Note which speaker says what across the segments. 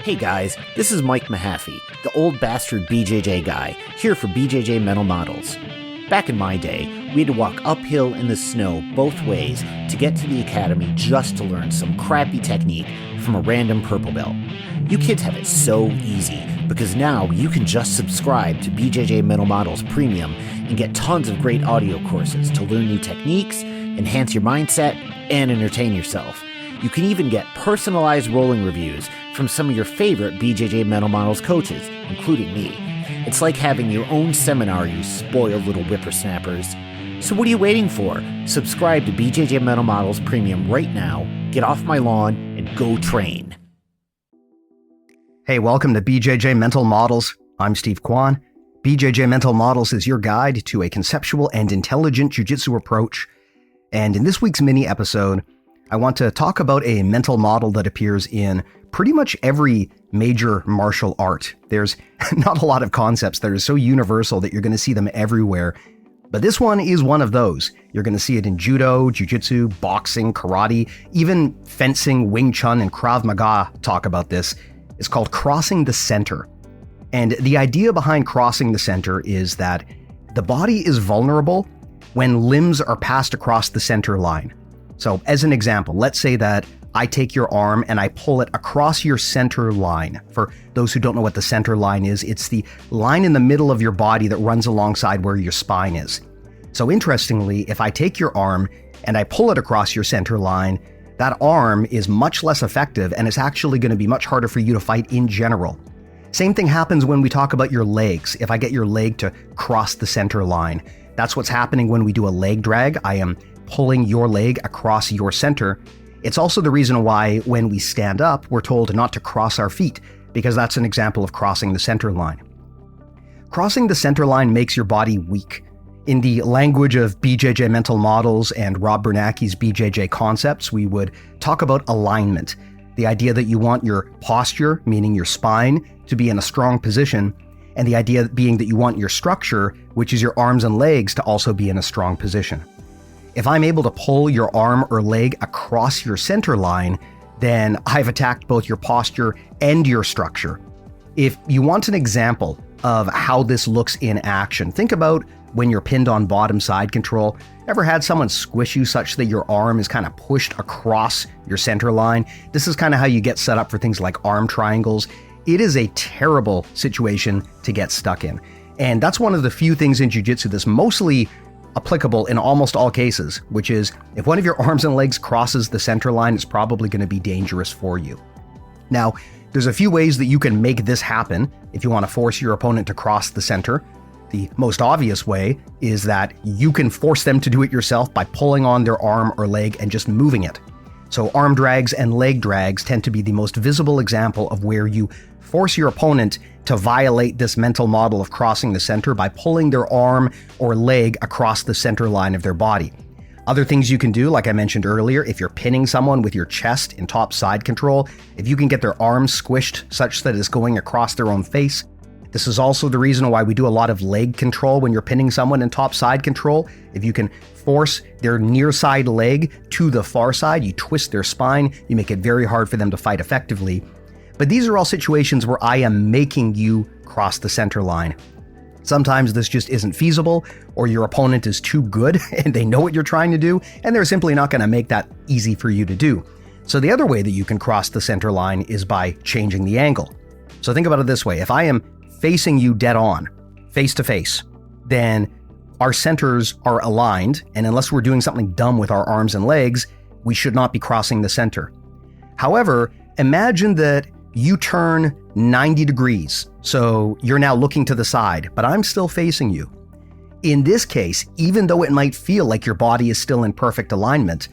Speaker 1: Hey guys, this is Mike Mahaffey, the old bastard BJJ guy, here for BJJ Mental Models. Back in my day, we had to walk uphill in the snow both ways to get to the academy just to learn some crappy technique from a random purple belt. You kids have it so easy because now you can just subscribe to BJJ Mental Models Premium and get tons of great audio courses to learn new techniques, enhance your mindset, and entertain yourself. You can even get personalized rolling reviews from some of your favorite BJJ Mental Models coaches, including me. It's like having your own seminar, you spoiled little whippersnappers. So what are you waiting for? Subscribe to BJJ Mental Models Premium right now, get off my lawn, and go train.
Speaker 2: Hey, welcome to BJJ Mental Models. I'm Steve Kwan. BJJ Mental Models is your guide to a conceptual and intelligent jiu-jitsu approach. And in this week's mini episode, I want to talk about a mental model that appears in pretty much every major martial art. There's not a lot of concepts that are so universal that you're going to see them everywhere, but this one is one of those. You're going to see it in judo, jiu-jitsu, boxing, karate, even fencing, Wing Chun, and Krav Maga talk about this. It's called crossing the center. And the idea behind crossing the center is that the body is vulnerable when limbs are passed across the center line. So as an example, let's say that I take your arm and I pull it across your center line. For those who don't know what the center line is, it's the line in the middle of your body that runs alongside where your spine is. So interestingly, if I take your arm and I pull it across your center line, that arm is much less effective and it's actually going to be much harder for you to fight in general. Same thing happens when we talk about your legs. If I get your leg to cross the center line, that's what's happening when we do a leg drag. I am pulling your leg across your center. It's also the reason why when we stand up, we're told not to cross our feet, because that's an example of crossing the center line. Crossing the center line makes your body weak. In the language of BJJ Mental Models and Rob Biernacki's BJJ concepts, we would talk about alignment. The idea that you want your posture, meaning your spine, to be in a strong position, and the idea being that you want your structure, which is your arms and legs, to also be in a strong position. If I'm able to pull your arm or leg across your center line, then I've attacked both your posture and your structure. If you want an example of how this looks in action, think about when you're pinned on bottom side control. Ever had someone squish you such that your arm is kind of pushed across your center line? This is kind of how you get set up for things like arm triangles. It is a terrible situation to get stuck in. And that's one of the few things in jiu-jitsu that's mostly applicable in almost all cases, which is if one of your arms and legs crosses the center line, it's probably going to be dangerous for you. Now, there's a few ways that you can make this happen if you want to force your opponent to cross the center. The most obvious way is that you can force them to do it yourself by pulling on their arm or leg and just moving it. So arm drags and leg drags tend to be the most visible example of where you force your opponent to violate this mental model of crossing the center by pulling their arm or leg across the center line of their body. Other things you can do, like I mentioned earlier, if you're pinning someone with your chest in top side control, if you can get their arms squished such that it's going across their own face. This is also the reason why we do a lot of leg control when you're pinning someone in top side control. If you can force their near side leg to the far side, you twist their spine, you make it very hard for them to fight effectively. But these are all situations where I am making you cross the center line. Sometimes this just isn't feasible, or your opponent is too good and they know what you're trying to do, and they're simply not going to make that easy for you to do. So the other way that you can cross the center line is by changing the angle. So think about it this way. If I am facing you dead on, face to face, then our centers are aligned, and unless we're doing something dumb with our arms and legs, we should not be crossing the center. However, imagine that you turn 90 degrees, so you're now looking to the side, but I'm still facing you. In this case, even though it might feel like your body is still in perfect alignment,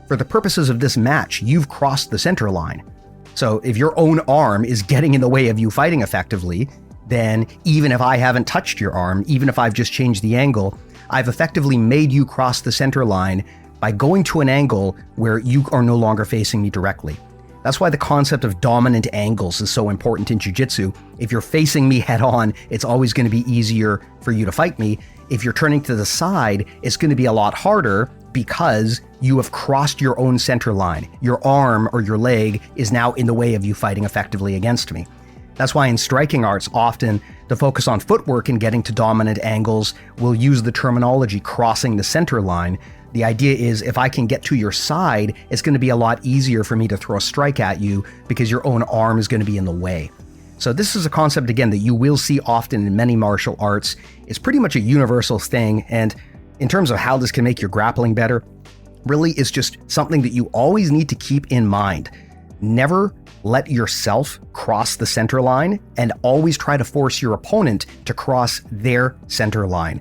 Speaker 2: for the purposes of this match, you've crossed the center line. So if your own arm is getting in the way of you fighting effectively, then even if I haven't touched your arm, even if I've just changed the angle, I've effectively made you cross the center line by going to an angle where you are no longer facing me directly. That's why the concept of dominant angles is so important in jiu-jitsu. If you're facing me head on, it's always going to be easier for you to fight me. If you're turning to the side, it's going to be a lot harder because you have crossed your own center line. Your arm or your leg is now in the way of you fighting effectively against me. That's why in striking arts, often the focus on footwork and getting to dominant angles will use the terminology crossing the center line. The idea is if I can get to your side, it's going to be a lot easier for me to throw a strike at you because your own arm is going to be in the way. So this is a concept, again, that you will see often in many martial arts. It's pretty much a universal thing. And in terms of how this can make your grappling better, really is just something that you always need to keep in mind. Never let yourself cross the center line, and always try to force your opponent to cross their center line.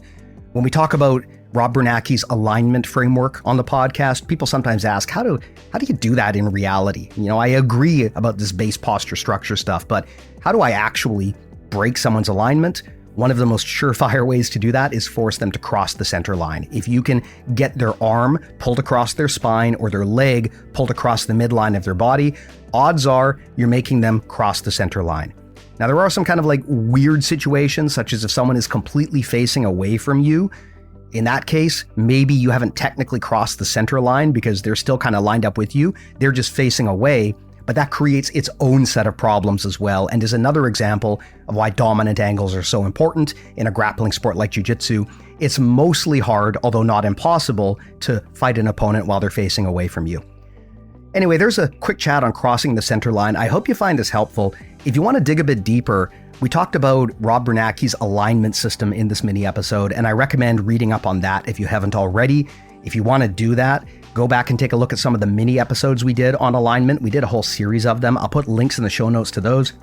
Speaker 2: When we talk about Rob Biernacki's alignment framework on the podcast, people sometimes ask, how do you do that in reality? I agree about this base posture structure stuff, but how do I actually break someone's alignment? One of the most surefire ways to do that is force them to cross the center line. If you can get their arm pulled across their spine or their leg pulled across the midline of their body, odds are you're making them cross the center line. Now, there are some kind of weird situations, such as if someone is completely facing away from you. In that case, maybe you haven't technically crossed the center line because they're still kind of lined up with you. They're just facing away. But that creates its own set of problems as well, and is another example of why dominant angles are so important in a grappling sport like Jiu-Jitsu. It's mostly hard, although not impossible, to fight an opponent while they're facing away from you. Anyway, there's a quick chat on crossing the center line. I hope you find this helpful. If you want to dig a bit deeper, we talked about Rob Biernacki's alignment system in this mini episode, and I recommend reading up on that if you haven't already. If you want to do that, go back and take a look at some of the mini episodes we did on alignment. We did a whole series of them. I'll put links in the show notes to those.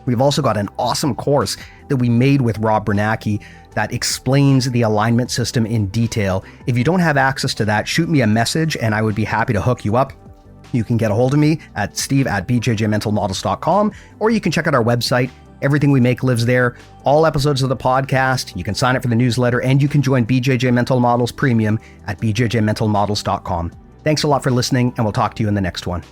Speaker 2: We've also got an awesome course that we made with Rob Biernacki that explains the alignment system in detail. If you don't have access to that, shoot me a message and I would be happy to hook you up. You can get a hold of me at steve@bjjmentalmodels.com, or you can check out our website. Everything we make lives there. All episodes of the podcast. You can sign up for the newsletter, and you can join BJJ Mental Models Premium at bjjmentalmodels.com. Thanks a lot for listening, and we'll talk to you in the next one.